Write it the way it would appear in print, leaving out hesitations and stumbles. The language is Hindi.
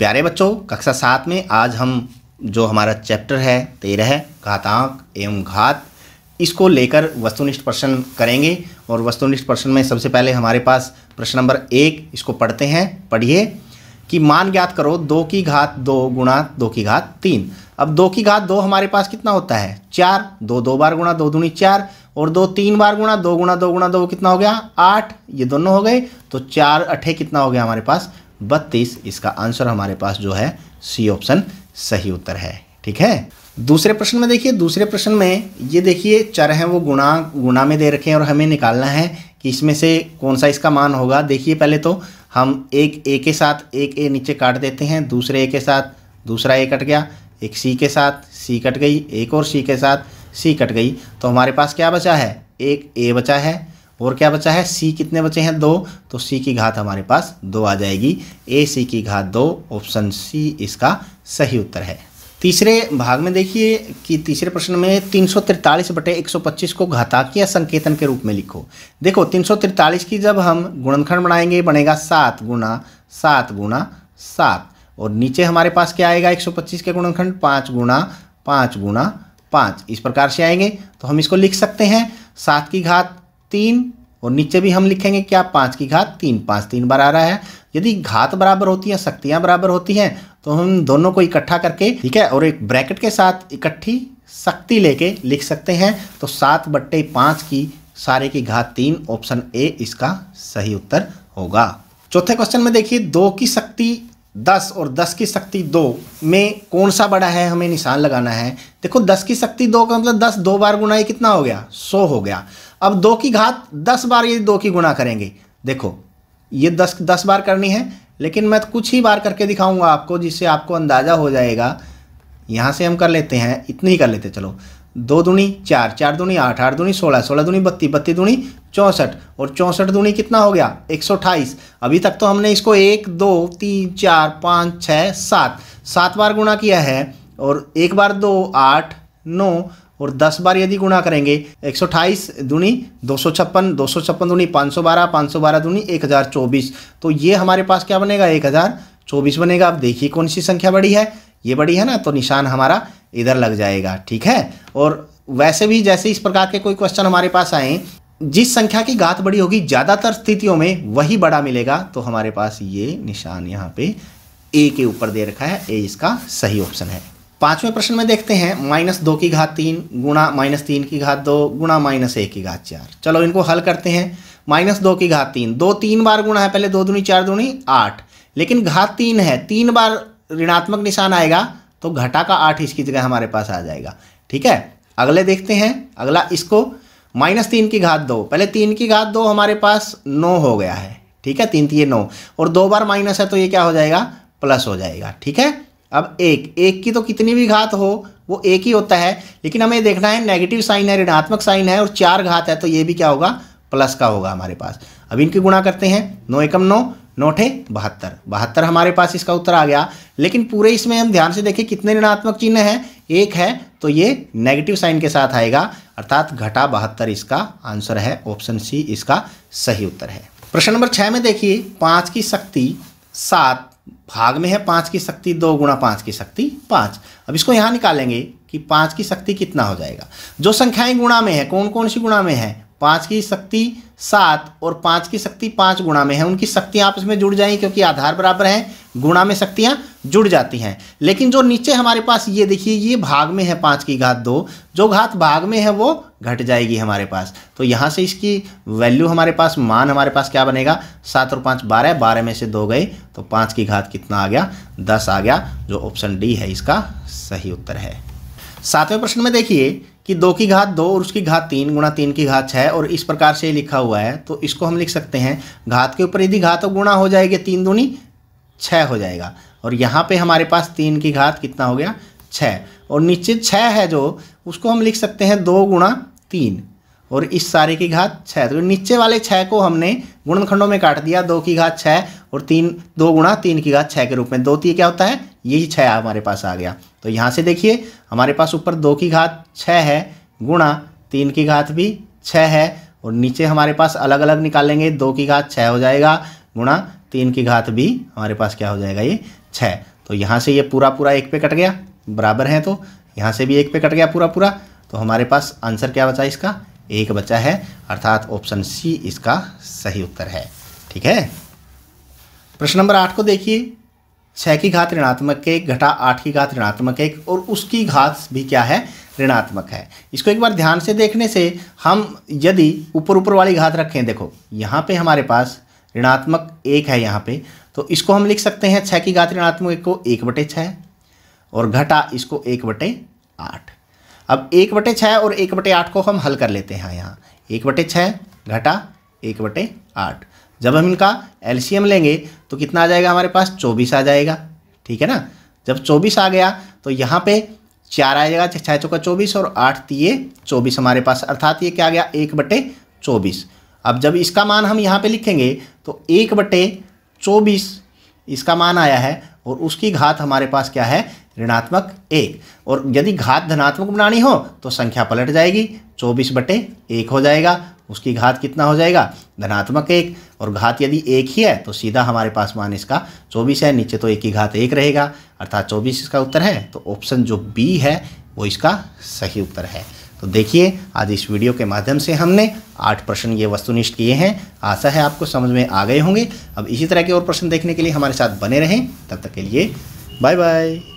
प्यारे बच्चों, कक्षा 7 में आज हम जो हमारा चैप्टर है 13 घातांक एवं घात, इसको लेकर वस्तुनिष्ठ प्रश्न करेंगे। और वस्तुनिष्ठ प्रश्न में सबसे पहले हमारे पास प्रश्न नंबर 1, इसको पढ़ते हैं। पढ़िए कि मान ज्ञात करो 2 की घात 2 गुणा 2 की घात 3। अब 2 की घात 2 हमारे पास कितना होता है 4, 2 2 बार गुणा 2 दूनी 4 और 2 3 बार गुणा 2 गुणा 2 गुणा 2 कितना हो गया 8, ये दोनों हो गए। तो 4 अठे कितना हो गया हमारे पास 32। इसका आंसर हमारे पास जो है सी ऑप्शन सही उत्तर है। ठीक है। दूसरे प्रश्न में देखिए, दूसरे प्रश्न में ये देखिए चर हैं वो गुणा में दे रखे हैं और हमें निकालना है कि इसमें से कौन सा इसका मान होगा। देखिए पहले तो हम एक ए के साथ एक ए नीचे काट देते हैं, दूसरे ए के साथ दूसरा ए कट गया, एक सी के साथ सी कट गई, एक और सी के साथ सी कट गई। तो हमारे पास क्या बचा है, एक ए बचा है और क्या बचा है सी। कितने बचे हैं 2, तो सी की घात हमारे पास 2 आ जाएगी। ए सी की घात 2, ऑप्शन सी इसका सही उत्तर है। तीसरे भाग में देखिए कि तीसरे प्रश्न में 343/125 को घातांकीय संकेतन के रूप में लिखो। देखो 343 की जब हम गुणनखंड बनाएंगे बनेगा 7 गुणा 7 गुणा 7 और नीचे हमारे पास क्या आएगा 125 के गुणनखंड 5 गुणा 5 गुणा 5। इस प्रकार से आएंगे तो हम इसको लिख सकते हैं 7 की घात 3 और नीचे भी हम लिखेंगे क्या 5 की घात 3। 5 3 बार आ रहा है। यदि घात बराबर होती है, शक्तियाँ बराबर होती हैं तो हम दोनों को इकट्ठा करके, ठीक है, और एक ब्रैकेट के साथ इकट्ठी शक्ति लेके लिख सकते हैं। तो 7/5 की सारे की घात 3, ऑप्शन ए इसका सही उत्तर होगा। चौथे क्वेश्चन में देखिए 2 की शक्ति 10 और 10 की शक्ति 2 में कौन सा बड़ा है, हमें निशान लगाना है। देखो 10 की शक्ति 2 का मतलब 10 2 बार गुणा ये कितना हो गया 100 हो गया। अब 2 की घात 10 बार ये 2 की गुणा करेंगे। देखो ये 10 बार करनी है, लेकिन मैं तो कुछ ही बार करके दिखाऊंगा आपको जिससे आपको अंदाज़ा हो जाएगा। यहाँ से हम कर लेते हैं, इतनी ही कर लेते चलो। 2 दूनी 4, 4 दूनी 8, 8 दूनी 16, 16 दूनी 32, 32 दूनी 64 और 64 दूनी कितना हो गया 128। अभी तक तो हमने इसको 1 2 3 4 5 6 7 बार गुणा किया है और एक बार 2 8 9 और 10 बार यदि गुणा करेंगे 128 दूनी 256, 256 दूनी 512, 512 दूनी 1024। तो ये हमारे पास क्या बनेगा 1024 बनेगा। अब देखिए कौन सी संख्या बड़ी है, ये बड़ी है ना, तो निशान हमारा इधर लग जाएगा। ठीक है। और वैसे भी जैसे इस प्रकार के कोई क्वेश्चन हमारे पास आए, जिस संख्या की घात बड़ी होगी ज़्यादातर स्थितियों में वही बड़ा मिलेगा। तो हमारे पास ये निशान यहाँ पे ए के ऊपर दे रखा है, ए इसका सही ऑप्शन है। पांचवें प्रश्न में देखते हैं -2 की घात 3 गुणा -3 की घात 2 गुणा -1 की घात 4। चलो इनको हल करते हैं। -2 की घात 3, 2 3 बार गुणा है, पहले 2 दूनी 4 दूनी 8, लेकिन घात 3 है, 3 बार ऋणात्मक निशान आएगा तो घटा का 8 इसकी जगह हमारे पास आ जाएगा। ठीक है। अगले देखते हैं, अगला इसको -3 की घात 2, पहले 3 की घात 2 हमारे पास 9 हो गया है। ठीक है, 3 3 9 और 2 बार माइनस है तो ये क्या हो जाएगा प्लस हो जाएगा। ठीक है। अब एक की तो कितनी भी घात हो वो एक ही होता है, लेकिन हमें देखना है नेगेटिव साइन है, ऋणात्मक साइन है और 4 घात है तो ये भी क्या होगा प्लस का होगा हमारे पास। अब इनकी गुणा करते हैं। 9 एकम 9, 9 ठे 72, 72 हमारे पास इसका उत्तर आ गया। लेकिन पूरे इसमें हम ध्यान से देखें कितने ऋणात्मक चिन्ह है, एक है तो ये नेगेटिव साइन के साथ आएगा, अर्थात घटा 72 इसका आंसर है, ऑप्शन सी इसका सही उत्तर है। प्रश्न नंबर 6 में देखिए 5 की शक्ति 7 भाग में है, 5 की शक्ति 2 गुणा 5 की शक्ति 5। अब इसको यहाँ निकालेंगे कि 5 की शक्ति कितना हो जाएगा। जो संख्याएं गुणा में है, कौन कौन सी गुणा में है, 5 की शक्ति 7 और 5 की शक्ति 5 गुणा में है, उनकी शक्तियाँ आपस में जुड़ जाएंगी क्योंकि आधार बराबर हैं, गुणा में शक्तियाँ जुड़ जाती हैं। लेकिन जो नीचे हमारे पास ये देखिए ये भाग में है 5 की घात 2, जो घात भाग में है वो घट जाएगी हमारे पास। तो यहाँ से इसकी वैल्यू हमारे पास, मान हमारे पास क्या बनेगा 7 और 5 12, 12 में से 2 गए तो 5 की घात कितना आ गया 10 आ गया, जो ऑप्शन डी है इसका सही उत्तर है। 7वें प्रश्न में देखिए कि 2 की घात 2 और उसकी घात 3 गुणा 3 की घात 6 और इस प्रकार से लिखा हुआ है। तो इसको हम लिख सकते हैं घात के ऊपर यदि घात गुणा हो जाएगी 3 दूनी 6 हो जाएगा और यहाँ पे हमारे पास 3 की घात कितना हो गया 6 और नीचे 6 है जो उसको हम लिख सकते हैं 2 गुणा 3 और इस सारे की घात 6। तो नीचे वाले 6 को हमने गुणनखंडों में काट दिया, 2 की घात 6 और 2 गुणा 3 की घात 6 के रूप में। 2 3 क्या होता है, यही 6 हमारे पास आ गया। तो यहाँ से देखिए हमारे पास ऊपर 2 की घात 6 है गुणा 3 की घात भी 6 है और नीचे हमारे पास अलग अलग निकालेंगे, 2 की घात 6 हो जाएगा गुणा 3 की घात भी हमारे पास क्या हो जाएगा ये 6, तो यहाँ से ये पूरा पूरा 1 पे कट गया, बराबर है, तो यहाँ से भी 1 पे कट गया पूरा पूरा, तो हमारे पास आंसर क्या बचा, इसका 1 बचा है, अर्थात ऑप्शन सी इसका सही उत्तर है। ठीक है। प्रश्न नंबर 8 को देखिए, 6 की घात ऋणात्मक 1 घटा 8 की घात ऋणात्मक 1 और उसकी घात भी क्या है, ऋणात्मक है। इसको एक बार ध्यान से देखने से हम यदि ऊपर ऊपर वाली घात रखें, देखो यहाँ पे हमारे पास ऋणात्मक 1 है यहाँ पे, तो इसको हम लिख सकते हैं 6 की घात ऋणात्मक 1 को 1/6 और घटा इसको 1/8। अब 1/6 और 1/8 को हम हल कर लेते हैं यहाँ, 1/6 घटा 1/8, जब हम इनका एलसीएम लेंगे तो कितना आ जाएगा हमारे पास, 24 आ जाएगा। ठीक है ना। जब 24 आ गया तो यहाँ पे 4 आ जाएगा, 6 चौका 24 और 8 तिये 24 हमारे पास, अर्थात ये क्या आ गया 1/24। अब जब इसका मान हम यहाँ पे लिखेंगे तो 1/24 इसका मान आया है और उसकी घात हमारे पास क्या है, ऋणात्मक 1। और यदि घात धनात्मक बनानी हो तो संख्या पलट जाएगी, 24/1 हो जाएगा, उसकी घात कितना हो जाएगा, धनात्मक 1, और घात यदि 1 ही है तो सीधा हमारे पास मान इसका 24 है, नीचे तो 1 की घात 1 रहेगा, अर्थात 24 इसका उत्तर है। तो ऑप्शन जो बी है वो इसका सही उत्तर है। तो देखिए, आज इस वीडियो के माध्यम से हमने 8 प्रश्न ये वस्तुनिष्ठ किए हैं। आशा है आपको समझ में आ गए होंगे। अब इसी तरह के और प्रश्न देखने के लिए हमारे साथ बने रहें। तब तक के लिए बाय बाय।